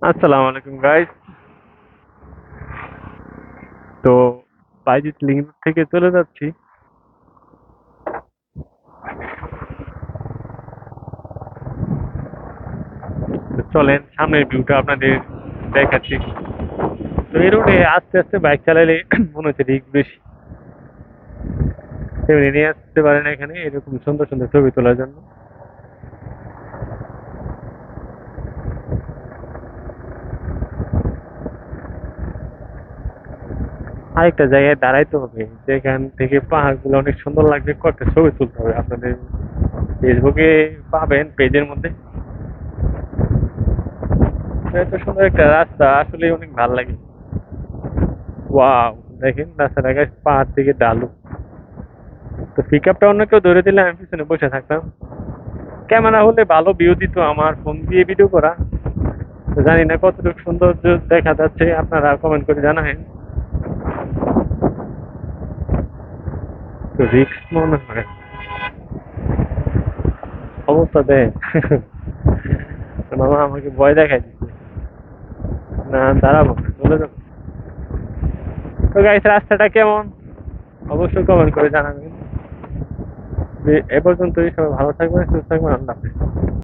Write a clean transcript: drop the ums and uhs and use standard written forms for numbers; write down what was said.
আসসালামু আলাইকুম গাইস। তো বাইজিৎ লিঙ্ক থেকে চলে যাচ্ছি। তো চলেন সামনের ভিউটা আপনাদের দেখাচ্ছি। তো এই রোডে আস্তে আস্তে বাইক চালালে মনে হচ্ছে রিস্ক বেশি। ফ্যামিলি নিয়ে আসতে পারেন এখানে এরকম সুন্দর সুন্দর ছবি তোলার জন্য। আরেকটা জায়গায় দাঁড়াইতে হবে, যেখান থেকে পাহাড়গুলো অনেক সুন্দর লাগবে, কয়েকটা ছবি তুলতে হবে। আপনাদের ফেসবুকে পাবেন পেজের মধ্যে। এত সুন্দর একটা রাস্তা, আসলে অনেক ভালো লাগে। ওয়াও, দেখেন রাস্তাটা গাইস পাহাড় থেকে ঢালু। তো পিক আপটা অন্য কেউ ধরে দিলে আমি পিছনে বসে থাকতাম। ক্যামেরা হলে ভালো ভিউ দিত, আমার ফোন দিয়ে ভিডিও করা। তো জানি না কতটুকু সৌন্দর্য দেখা যাচ্ছে, আপনারা কমেন্ট করে জানাবেন। তো রিক্স মনে হয় অবস্থা দেয়। মামা আমাকে ভয় দেখাই দিচ্ছে। না দাঁড়াবো না, চলে যাবো। তো গাইস রাস্তাটা কেমন অবশ্যই কমেন্ট করে জানাবেন। যে এ পর্যন্তই, সবাই ভালো থাকবেন, সুস্থ থাকবেন, আল্লাহ হাফেজ।